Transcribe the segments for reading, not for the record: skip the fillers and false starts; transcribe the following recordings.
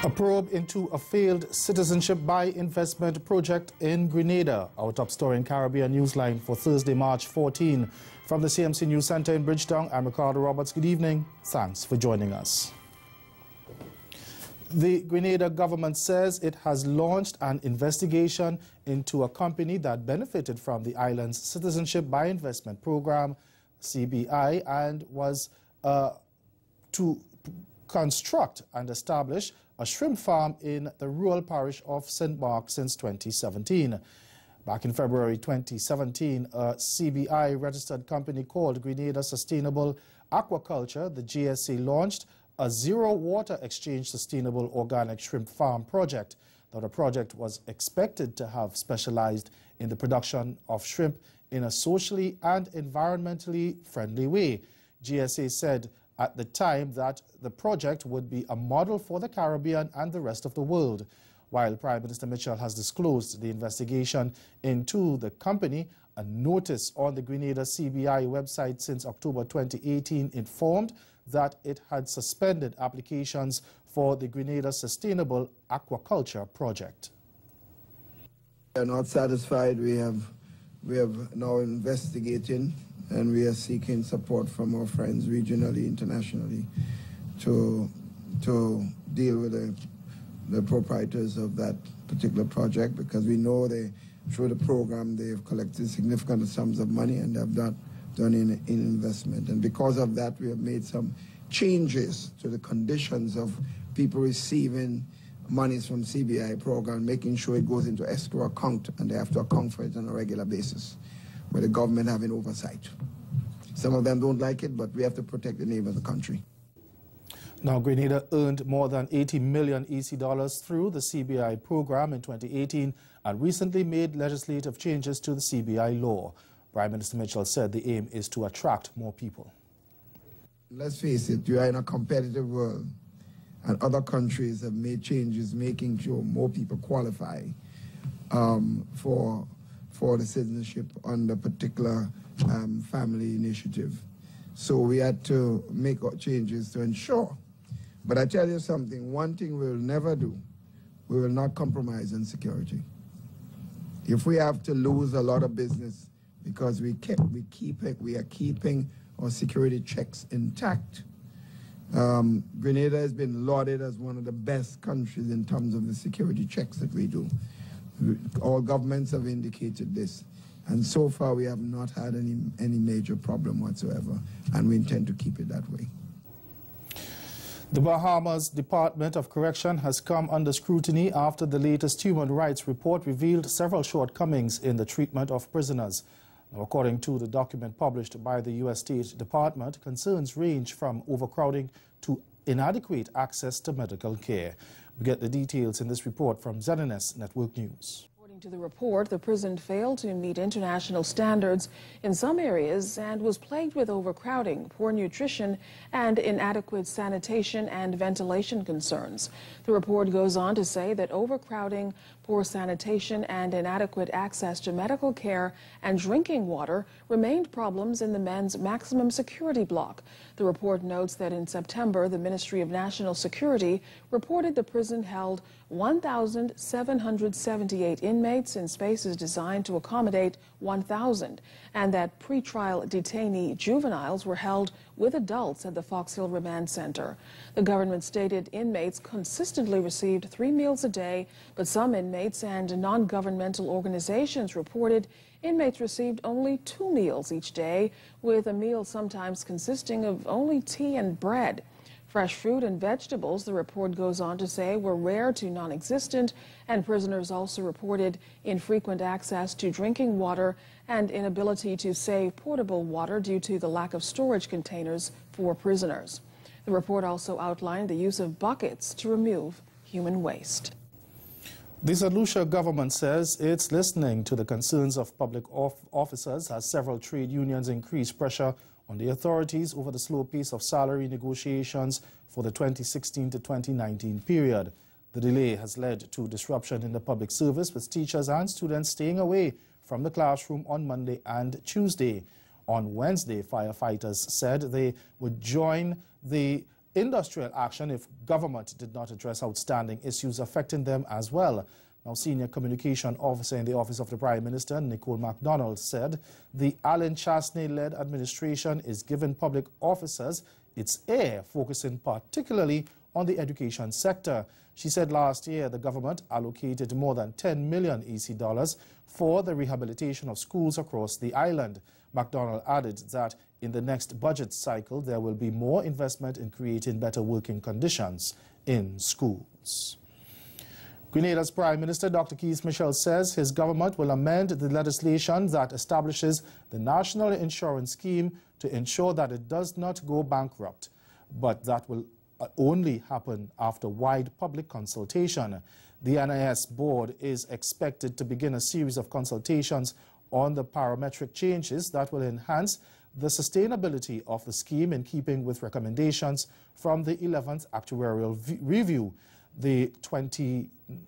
A probe into a failed citizenship by investment project in Grenada. Our top story in Caribbean Newsline for Thursday, March 14. From the CMC News Center in Bridgetown, I'm Ricardo Roberts. Good evening. Thanks for joining us. The Grenada government says it has launched an investigation into a company that benefited from the island's Citizenship by Investment Program, CBI, and was to construct and establish a shrimp farm in the rural parish of St. Mark since 2017. Back in February 2017, a CBI registered company called Grenada Sustainable Aquaculture, the GSA, launched a zero-water exchange sustainable organic shrimp farm project. Now, the project was expected to have specialized in the production of shrimp in a socially and environmentally friendly way. GSA said at the time that the project would be a model for the Caribbean and the rest of the world. While Prime Minister Mitchell has disclosed the investigation into the company, a notice on the Grenada CBI website since October 2018 informed that it had suspended applications for the Grenada Sustainable Aquaculture project. We are not satisfied. We have now investigating, and we are seeking support from our friends regionally, internationally, to deal with the proprietors of that particular project, because we know through the program they've collected significant sums of money and have not done in investment. And because of that, we have made some changes to the conditions of people receiving monies from CBI program, making sure it goes into escrow account, and they have to account for it on a regular basis, with the government having oversight. Some of them don't like it, but we have to protect the name of the country. Now, Grenada earned more than 80 million EC dollars through the CBI program in 2018 and recently made legislative changes to the CBI law. Prime Minister Mitchell said the aim is to attract more people. Let's face it, you are in a competitive world, and other countries have made changes making sure more people qualify for the citizenship under particular family initiative. So we had to make changes to ensure. But I tell you something, one thing we will never do, we will not compromise on security. If we have to lose a lot of business because we are keeping our security checks intact. Grenada has been lauded as one of the best countries in terms of the security checks that we do. All governments have indicated this, and so far we have not had any major problem whatsoever, and we intend to keep it that way. The Bahamas Department of Correction has come under scrutiny after the latest human rights report revealed several shortcomings in the treatment of prisoners. Now, according to the document published by the U.S. State Department, concerns range from overcrowding to inadequate access to medical care. We get the details in this report from ZNS Network News. According to the report, the prison failed to meet international standards in some areas and was plagued with overcrowding, poor nutrition, and inadequate sanitation and ventilation concerns. The report goes on to say that overcrowding, poor sanitation, and inadequate access to medical care and drinking water remained problems in the men's maximum security block. The report notes that in September, the Ministry of National Security reported the prison held 1,778 inmates in spaces designed to accommodate 1,000, and that pretrial detainee juveniles were held with adults at the Fox Hill Remand Center. The government stated inmates consistently received 3 meals a day, but some inmates and non-governmental organizations reported inmates received only 2 meals each day, with a meal sometimes consisting of only tea and bread. Fresh fruit and vegetables, the report goes on to say, were rare to non-existent, and prisoners also reported infrequent access to drinking water and inability to save portable water due to the lack of storage containers for prisoners. The report also outlined the use of buckets to remove human waste. The St. Lucia government says it's listening to the concerns of public officers as several trade unions increase pressure on the authorities over the slow pace of salary negotiations for the 2016 to 2019 period. The delay has led to disruption in the public service, with teachers and students staying away from the classroom on Monday and Tuesday. On Wednesday, firefighters said they would join the industrial action if government did not address outstanding issues affecting them as well. Now, Senior Communication Officer in the Office of the Prime Minister, Nicole MacDonald, said the Alan Chasney-led administration is giving public officers its ear, focusing particularly on the education sector. She said last year the government allocated more than 10 million EC dollars for the rehabilitation of schools across the island. MacDonald added that in the next budget cycle there will be more investment in creating better working conditions in schools. Grenada's Prime Minister Dr. Keith Mitchell says his government will amend the legislation that establishes the National Insurance Scheme to ensure that it does not go bankrupt, but that will only happen after wide public consultation. The NIS board is expected to begin a series of consultations on the parametric changes that will enhance the sustainability of the scheme in keeping with recommendations from the 11th Actuarial Review. The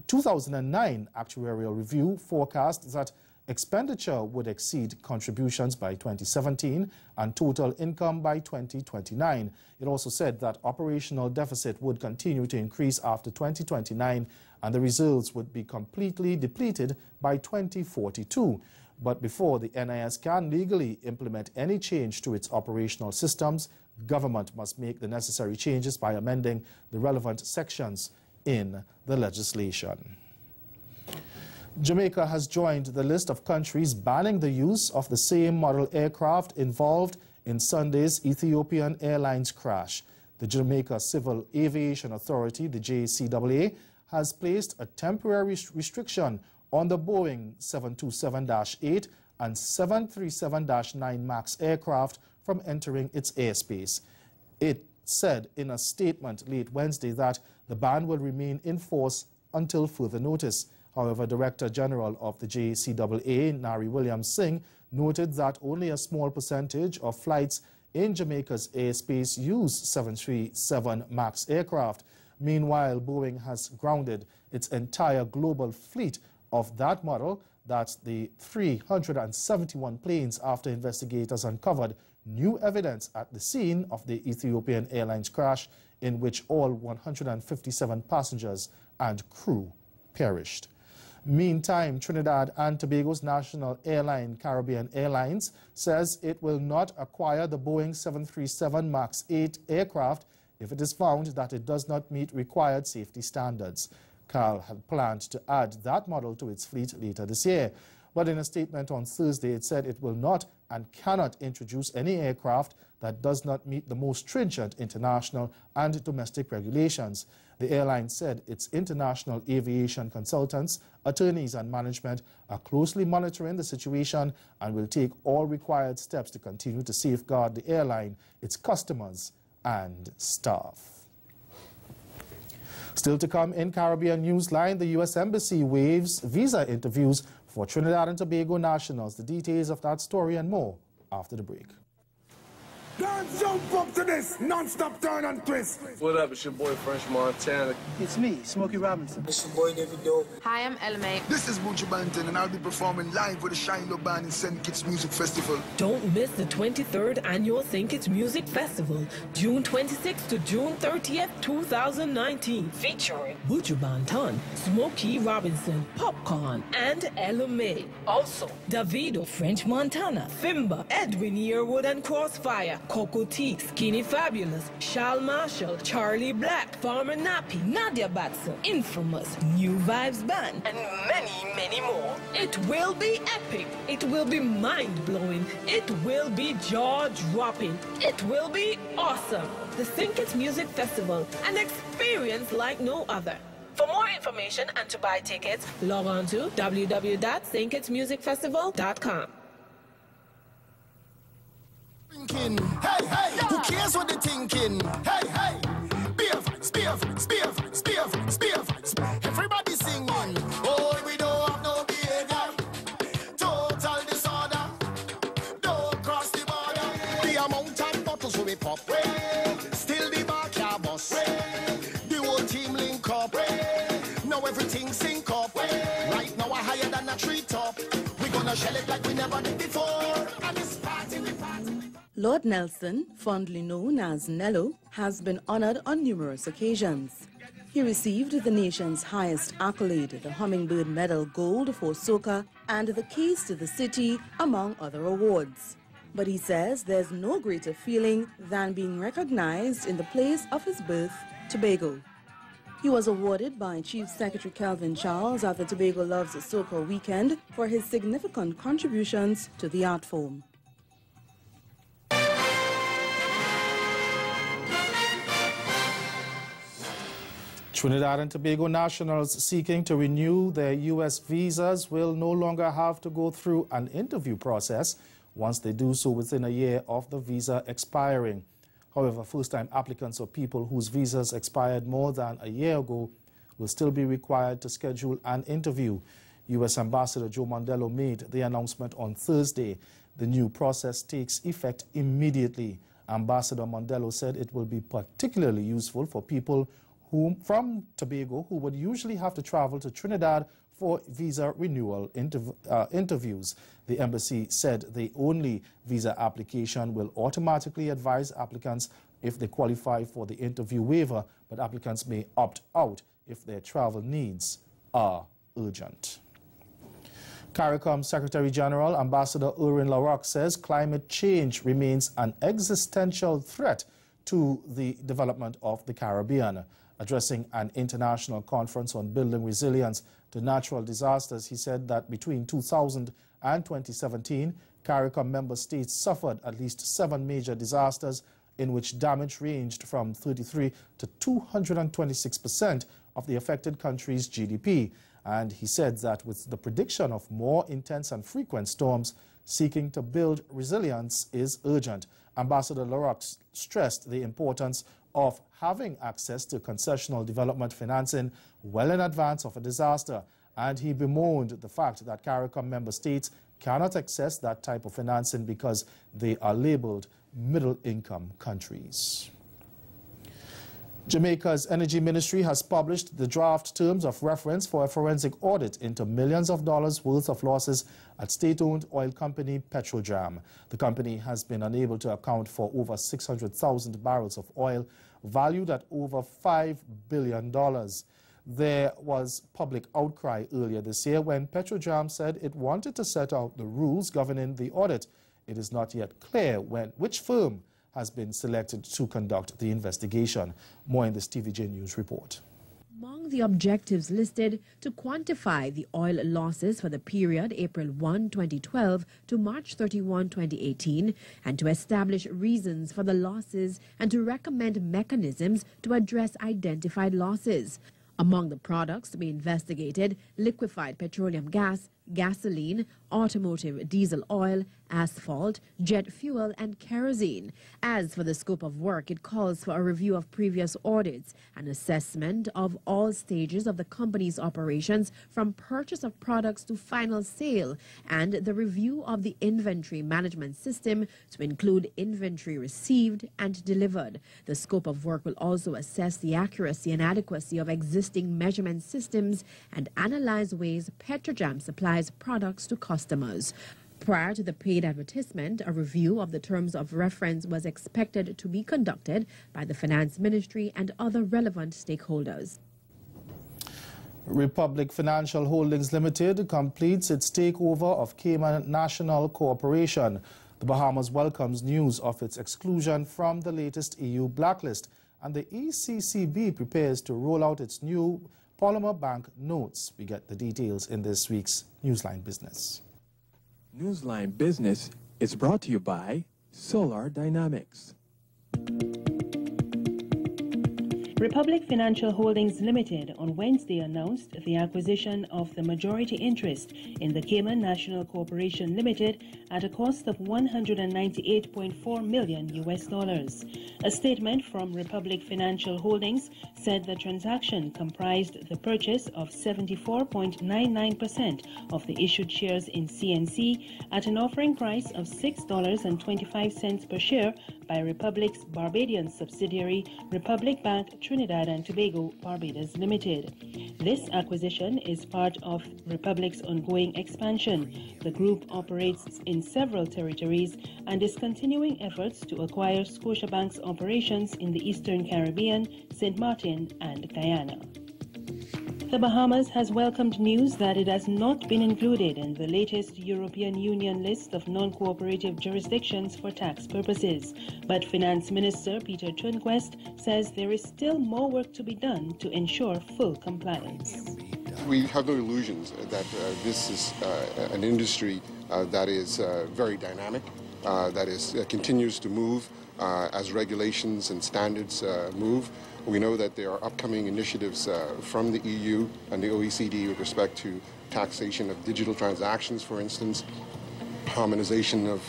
2009 Actuarial Review forecast that expenditure would exceed contributions by 2017 and total income by 2029. It also said that operational deficit would continue to increase after 2029 and the reserves would be completely depleted by 2042. But before the NIS can legally implement any change to its operational systems, government must make the necessary changes by amending the relevant sections in the legislation. Jamaica has joined the list of countries banning the use of the same model aircraft involved in Sunday's Ethiopian Airlines crash. The Jamaica Civil Aviation Authority, the JCAA, has placed a temporary restriction on the Boeing 727-8 and 737-9 MAX aircraft from entering its airspace. It said in a statement late Wednesday that the ban will remain in force until further notice. However, Director General of the JCAA, Nari Williams-Singh, noted that only a small percentage of flights in Jamaica's airspace use 737 MAX aircraft. Meanwhile, Boeing has grounded its entire global fleet of that model, that's the 371 planes, after investigators uncovered new evidence at the scene of the Ethiopian Airlines crash in which all 157 passengers and crew perished. Meantime, Trinidad and Tobago's national airline, Caribbean Airlines, says it will not acquire the Boeing 737 MAX 8 aircraft if it is found that it does not meet required safety standards. CAL had planned to add that model to its fleet later this year, but in a statement on Thursday it said it will not and cannot introduce any aircraft that does not meet the most stringent international and domestic regulations. The airline said its international aviation consultants, attorneys and management are closely monitoring the situation and will take all required steps to continue to safeguard the airline, its customers and staff. Still to come in Caribbean Newsline, the U.S. Embassy waives visa interviews for Trinidad and Tobago nationals. The details of that story and more after the break. Don't jump up to this non-stop turn and twist. What up, it's your boy French Montana. It's me, Smokey Robinson. It's your boy David Doe. Hi, I'm Element. This is Buju Banton and I'll be performing live with the Shine Low Band in St. Kitts Music Festival. Don't miss the 23rd Annual St. Kitts Music Festival, June 26th to June 30th, 2019. Featuring Buju Banton, Smokey Robinson, Popcorn, and Element. Also, Davido, French Montana, Fimba, Edwin Yearwood and Crossfire, Coco T, Skinny Fabulous, Shal Marshall, Charlie Black, Farmer Nappy, Nadia Batson, Infamous, New Vibes Band, and many, many more. It will be epic. It will be mind-blowing. It will be jaw-dropping. It will be awesome. The St. Kitts Music Festival, an experience like no other. For more information and to buy tickets, log on to www.stkittsmusicfestival.com. Hey, hey, who cares what they're thinking? Hey, hey, spiff. Everybody singing. Oh, we don't have no behavior. Total disorder. Don't cross the border. The amount of bottles we pop. Still the backyard bus. The whole team link up. Now everything sync up. Right now we're higher than a treetop. We're gonna shell it like we never did before. And it's party, we party. Lord Nelson, fondly known as Nello, has been honored on numerous occasions. He received the nation's highest accolade, the Hummingbird Medal Gold for Soca and the Keys to the City, among other awards. But he says there's no greater feeling than being recognized in the place of his birth, Tobago. He was awarded by Chief Secretary Kelvin Charles at the Tobago Loves Soca weekend for his significant contributions to the art form. Trinidad and Tobago nationals seeking to renew their U.S. visas will no longer have to go through an interview process once they do so within a year of the visa expiring. However, first-time applicants or people whose visas expired more than a year ago will still be required to schedule an interview. U.S. Ambassador Joe Mondello made the announcement on Thursday. The new process takes effect immediately. Ambassador Mondello said it will be particularly useful for people from Tobago who would usually have to travel to Trinidad for visa renewal interviews. The embassy said the only visa application will automatically advise applicants if they qualify for the interview waiver, but applicants may opt out if their travel needs are urgent. CARICOM Secretary General Ambassador Erwin LaRocque says climate change remains an existential threat to the development of the Caribbean. Addressing an international conference on building resilience to natural disasters, he said that between 2000 and 2017, CARICOM member states suffered at least 7 major disasters in which damage ranged from 33 to 226% of the affected country's GDP. And he said that with the prediction of more intense and frequent storms, seeking to build resilience is urgent. Ambassador LaRocque stressed the importance of having access to concessional development financing well in advance of a disaster, and he bemoaned the fact that CARICOM member states cannot access that type of financing because they are labeled middle-income countries. Jamaica's Energy Ministry has published the draft terms of reference for a forensic audit into millions of dollars worth of losses at state-owned oil company Petrojam. The company has been unable to account for over 600,000 barrels of oil valued at over $5 billion. There was public outcry earlier this year when Petrojam said it wanted to set out the rules governing the audit. It is not yet clear which firm has been selected to conduct the investigation. More in this TVJ News report. Among the objectives listed, to quantify the oil losses for the period April 1, 2012 to March 31, 2018, and to establish reasons for the losses and to recommend mechanisms to address identified losses. Among the products to be investigated, liquefied petroleum gas, gasoline, automotive diesel oil, asphalt, jet fuel, and kerosene. As for the scope of work, it calls for a review of previous audits, an assessment of all stages of the company's operations from purchase of products to final sale, and the review of the inventory management system to include inventory received and delivered. The scope of work will also assess the accuracy and adequacy of existing measurement systems and analyze ways Petrojam supplies products to customers. Prior to the paid advertisement, a review of the terms of reference was expected to be conducted by the Finance Ministry and other relevant stakeholders. Republic Financial Holdings Limited completes its takeover of Cayman National Corporation. The Bahamas welcomes news of its exclusion from the latest EU blacklist, and the ECCB prepares to roll out its new Polymer Bank notes. We get the details in this week's Newsline Business. Newsline Business is brought to you by Solar Dynamics. Republic Financial Holdings Limited on Wednesday announced the acquisition of the majority interest in the Cayman National Corporation Limited at a cost of $198.4 million. A statement from Republic Financial Holdings said the transaction comprised the purchase of 74.99% of the issued shares in CNC at an offering price of $6.25 per share by Republic's Barbadian subsidiary, Republic Bank Trinidad and Tobago Barbados Limited. This acquisition is part of Republic's ongoing expansion. The group operates in several territories and is continuing efforts to acquire Scotiabank's operations in the Eastern Caribbean, St. Martin, and Guyana. The Bahamas has welcomed news that it has not been included in the latest European Union list of non-cooperative jurisdictions for tax purposes. But Finance Minister Peter Turnquest says there is still more work to be done to ensure full compliance. We have no illusions that this is an industry that is very dynamic, that continues to move as regulations and standards move. We know that there are upcoming initiatives from the EU and the OECD with respect to taxation of digital transactions, for instance, harmonization of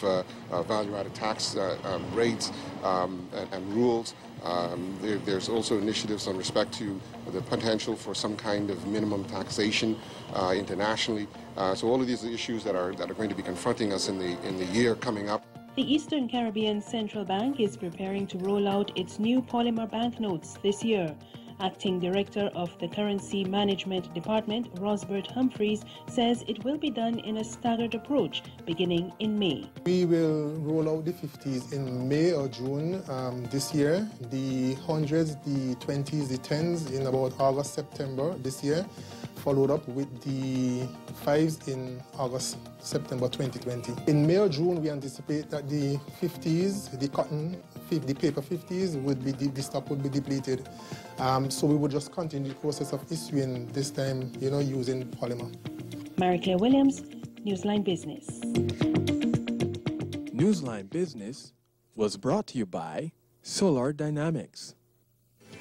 value-added tax rates and rules. There's also initiatives on respect to the potential for some kind of minimum taxation internationally. So all of these are issues that are going to be confronting us in the year coming up. The Eastern Caribbean Central Bank is preparing to roll out its new polymer banknotes this year. Acting Director of the Currency Management Department, Rosbert Humphreys, says it will be done in a staggered approach beginning in May. We will roll out the 50s in May or June this year, the 100s, the 20s, the 10s in about August, September this year, followed up with the 5s in August, September 2020. In May or June, we anticipate that the 50s, the cotton, the paper 50s, the stock would be depleted. So we would just continue the process of issuing, this time, using polymer. Mary-Claire Williams, Newsline Business. Newsline Business was brought to you by Solar Dynamics.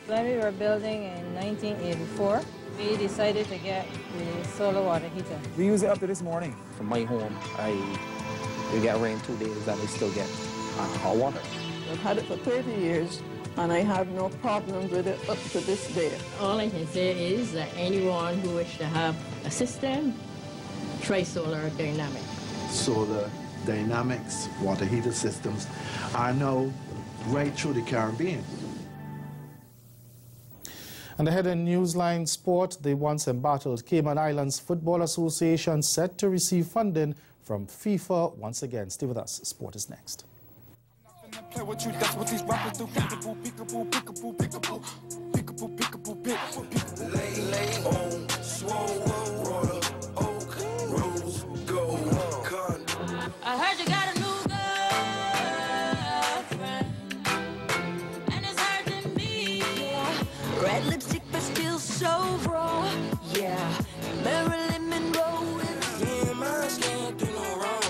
When we were building in 1984, we decided to get the solar water heater. We use it up to this morning. From my home, we get rain 2 days and we still get hot water. I've had it for 30 years and I have no problems with it up to this day. All I can say is that anyone who wishes to have a system, try Solar Dynamics. Solar Dynamics water heater systems are now right through the Caribbean. And ahead in Newsline Sport, the once embattled Cayman Islands Football Association set to receive funding from FIFA once again. Stay with us. Sport is next. Play with you, that's what these rappers do. Peekaboo, peekaboo, peekaboo, peekaboo, peekaboo, peekaboo, peekaboo. Lay on, swole, water, oak, rose, gold, con. I heard you got a new girlfriend, and it's hurting me. Yeah. Red lipstick, but still so raw. Yeah, Marilyn Monroe. Yeah, my skin do no wrong.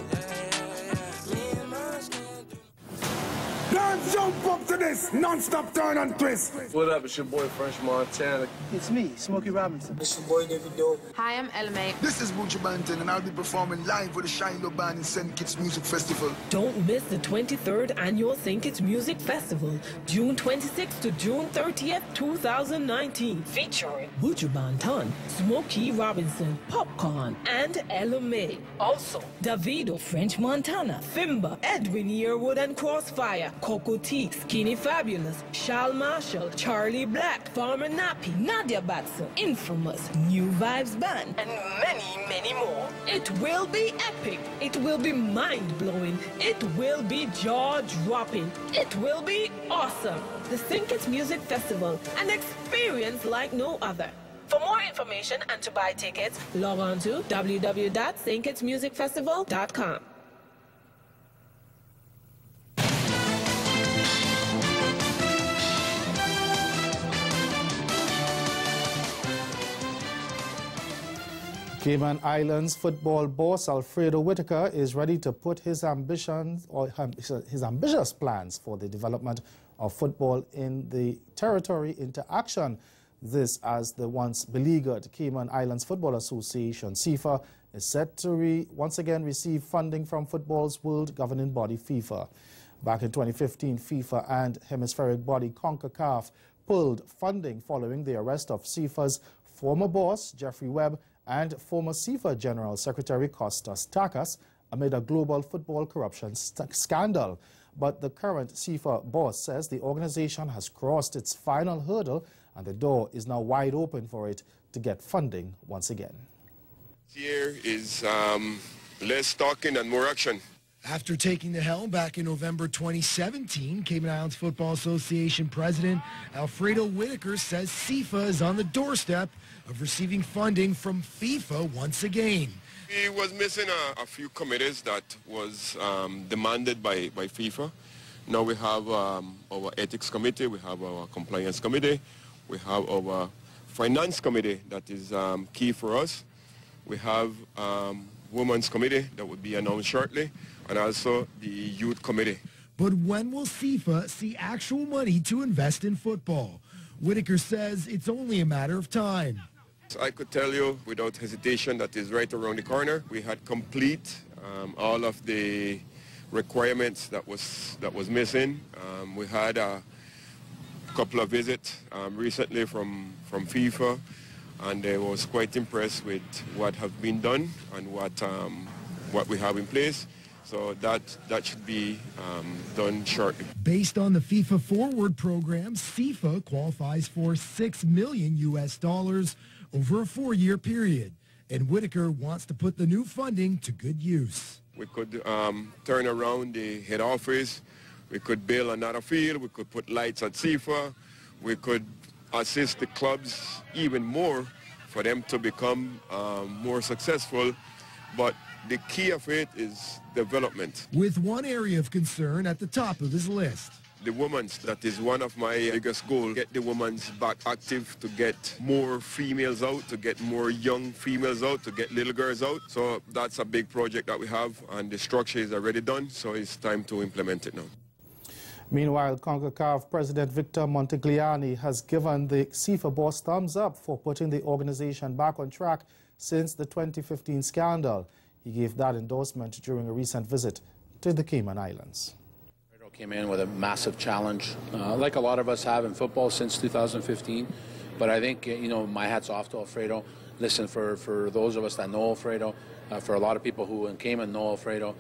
Jump up to this non-stop turn and twist. What up? It's your boy French Montana. It's me, Smokey Robinson. It's your boy Davido. Hi, I'm Elme. This is Buju and I'll be performing live with the Shiloh Band in St. Kitts Music Festival. Don't miss the 23rd Annual St. Kitts Music Festival, June 26th to June 30th, 2019, featuring Buju Banton, Smokey Robinson, Popcorn, and Elme. Also, Davido, French Montana, Fimba, Edwin Yearwood and Crossfire, Coco T, Skinny Fabulous, Shal Marshall, Charlie Black, Farmer Nappy, Nadia Batson, Infamous, New Vibes Band, and many, many more. It will be epic. It will be mind-blowing. It will be jaw-dropping. It will be awesome. The St. Kitts Music Festival, an experience like no other. For more information and to buy tickets, log on to www.stkittsmusicfestival.com. Cayman Islands football boss Alfredo Whitaker is ready to put his ambitious plans for the development of football in the territory into action. This as the once beleaguered Cayman Islands Football Association, CIFA, is set to once again receive funding from football's world governing body, FIFA. Back in 2015, FIFA and hemispheric body CONCACAF pulled funding following the arrest of CIFA's former boss, Jeffrey Webb, and former CIFA General Secretary Kostas Takas amid a global football corruption scandal. but the current FIFA boss says the organization has crossed its final hurdle and the door is now wide open for it to get funding once again. This year is less talking and more action. After taking the helm back in November 2017, Cayman Islands Football Association President Alfredo Whitaker says CIFA is on the doorstep of receiving funding from FIFA once again. He was missing a few committees that was demanded by FIFA. Now we have our ethics committee, we have our compliance committee, we have our finance committee that is key for us. We have women's committee that will be announced shortly, and also the youth committee. But when will FIFA see actual money to invest in football? Whitaker says it's only a matter of time. I could tell you without hesitation that is right around the corner. We had complete all of the requirements that was missing. We had a couple of visits recently from FIFA, and I was quite impressed with what have been done and what we have in place. So that should be done shortly. Based on the FIFA Forward program, FIFA qualifies for $6 million over a 4-year period, and Whitaker wants to put the new funding to good use. We could turn around the head office. We could build another field. We could put lights at FIFA. We could assist the clubs even more for them to become more successful. But the key of it is development. With one area of concern at the top of his list. The women's, that is one of my biggest goals. Get the women's back active, to get more females out, to get more young females out, to get little girls out. So that's a big project that we have, and the structure is already done, so it's time to implement it now. Meanwhile, CONCACAF President Victor Montagliani has given the CIFA boss thumbs up for putting the organization back on track since the 2015 scandal. He gave that endorsement during a recent visit to the Cayman Islands. Came in with a massive challenge, like a lot of us have in football since 2015. But I think, you know, my hat's off to Alfredo. Listen, for those of us that know Alfredo, for a lot of people who in Cayman know Alfredo,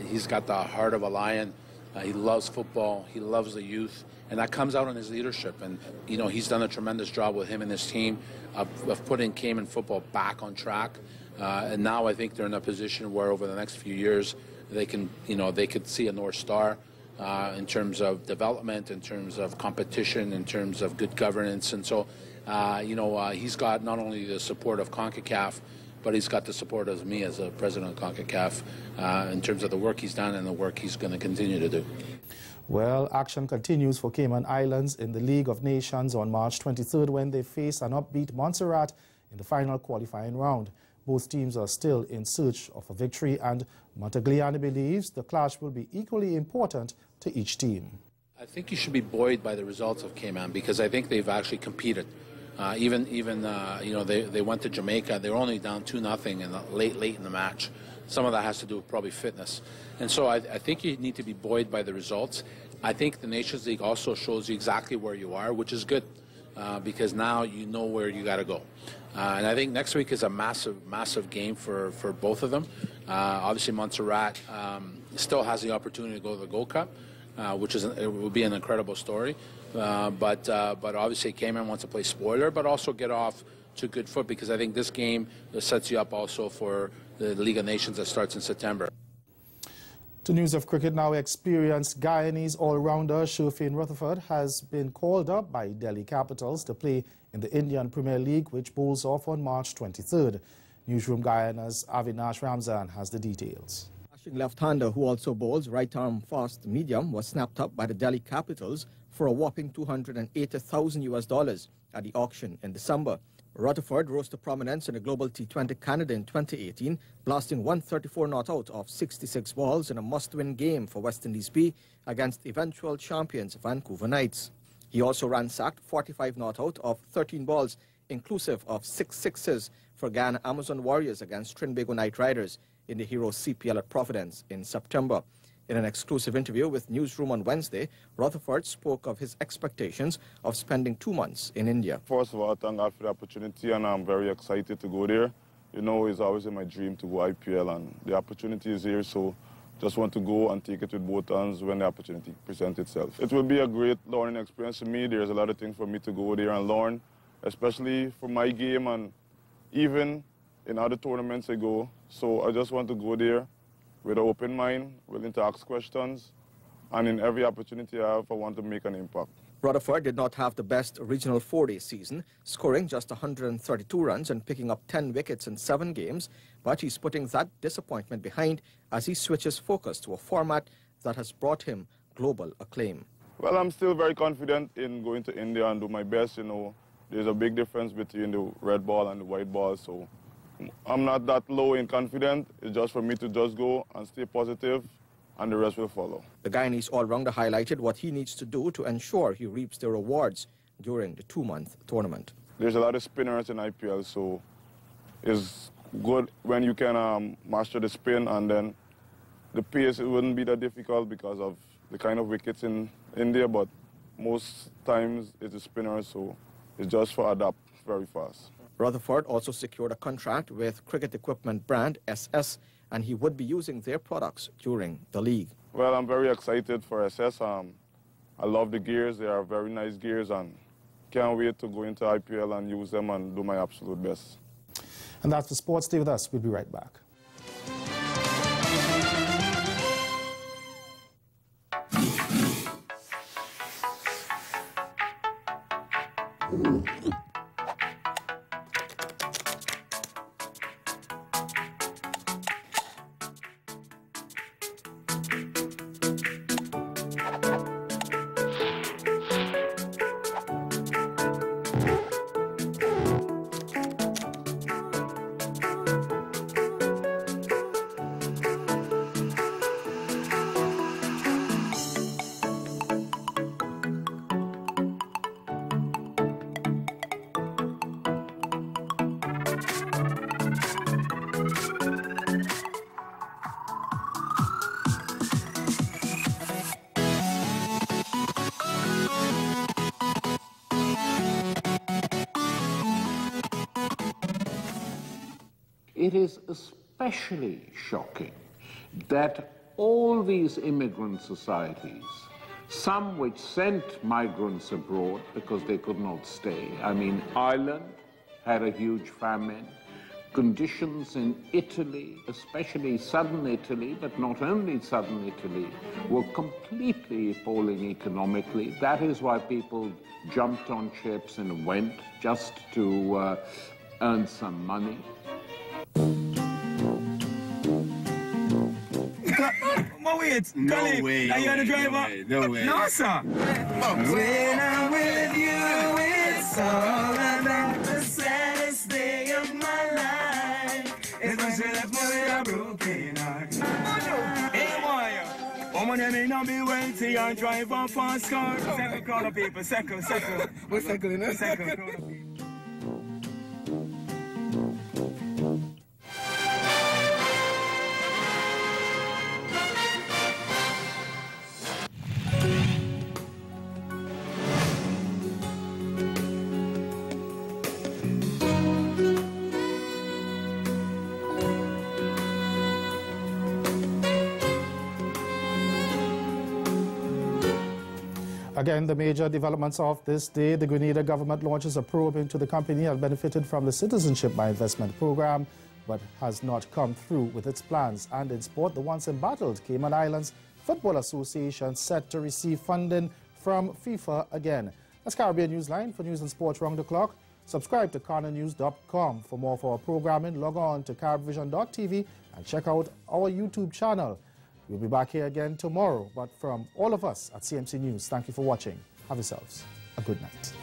he's got the heart of a lion. He loves football. He loves the youth. And that comes out in his leadership. And, you know, he's done a tremendous job with him and his team of putting Cayman football back on track. And now I think they're in a position where over the next few years they can, you know, they could see a North Star. In terms of development, in terms of competition, in terms of good governance. And so, you know, he's got not only the support of CONCACAF, but he's got the support of me as a president of CONCACAF in terms of the work he's done and the work he's going to continue to do. Well, action continues for Cayman Islands in the League of Nations on March 23rd when they face an upbeat Montserrat in the final qualifying round. Both teams are still in search of a victory, and Montagliani believes the clash will be equally important to each team. I think you should be buoyed by the results of Cayman because I think they've actually competed. Even you know, they went to Jamaica. They were only down 2-0 in the late in the match. Some of that has to do with probably fitness. And so I think you need to be buoyed by the results. I think the Nations League also shows you exactly where you are, which is good because now you know where you got to go. And I think next week is a massive game for both of them. Obviously, Montserrat still has the opportunity to go to the Gold Cup, which it will be an incredible story. But obviously, Cayman wants to play spoiler, but also get off to good foot because I think this game sets you up also for the League of Nations that starts in September. To news of cricket now, experienced Guyanese all-rounder Sherfane Rutherford has been called up by Delhi Capitals to play in the Indian Premier League, which bowls off on March 23rd. Newsroom Guyana's Avinash Ramzan has the details. Left-hander who also bowls right-arm fast medium was snapped up by the Delhi Capitals for a whopping $280,000 at the auction in December. Rutherford rose to prominence in the Global T20 Canada in 2018, blasting 134 not out of 66 balls in a must-win game for West Indies B against eventual champions Vancouver Knights. He also ransacked 45 not out of 13 balls, inclusive of 6 sixes for Guyana Amazon Warriors against Trinbago Knight Riders in the Hero CPL at Providence in September. In an exclusive interview with Newsroom on Wednesday, Rutherford spoke of his expectations of spending 2 months in India. First of all, thank God for the opportunity, and I'm very excited to go there. You know, it's always in my dream to go IPL, and the opportunity is here, so just want to go and take it with both hands when the opportunity presents itself. It will be a great learning experience for me. There's a lot of things for me to go there and learn, especially for my game and even in other tournaments I go. So I just want to go there with an open mind, willing to ask questions, and in every opportunity I have, I want to make an impact. Rutherford did not have the best regional 4-day season, scoring just 132 runs and picking up 10 wickets in 7 games, but he's putting that disappointment behind as he switches focus to a format that has brought him global acclaim. Well, I'm still very confident in going to India and do my best. You know, there's a big difference between the red ball and the white ball, so I'm not that low in confidence. It's just for me to just go and stay positive, and the rest will follow. The Guyanese all-rounder highlighted what he needs to do to ensure he reaps the rewards during the 2-month tournament. There's a lot of spinners in IPL, so it's good when you can master the spin, and then the pace, it wouldn't be that difficult because of the kind of wickets in India, but most times it's a spinner, so it's just for adapt very fast. Rutherford also secured a contract with cricket equipment brand SS, and he would be using their products during the league. Well, I'm very excited for SS. I love the gears. They are very nice gears, and can't wait to go into IPL and use them and do my absolute best. And that's the sports. Stay with us. We'll be right back. It is especially shocking that all these immigrant societies, some which sent migrants abroad because they could not stay. I mean, Ireland had a huge famine. Conditions in Italy, especially southern Italy, but not only southern Italy, were completely appalling economically. That is why people jumped on ships and went just to earn some money. Wait, no way. Are you the driver? No way. No, sir. When I'm with you, it's all about the saddest day of my life. It's when she left me with a broken heart. Hey, boy. Woman, you may not be wealthy and drive a fast car. Second crowd of people, second. What's second, you Second crowd of people. Again, the major developments of this day: the Grenada government launches a probe into the company that benefited from the Citizenship by Investment program, but has not come through with its plans. And in sport, the once embattled Cayman Islands Football Association set to receive funding from FIFA again. That's Caribbean Newsline. For news and sports round the clock, subscribe to CarnaNews.com. For more of our programming, log on to caribvision.tv and check out our YouTube channel. We'll be back here again tomorrow, but from all of us at CMC News, thank you for watching. Have yourselves a good night.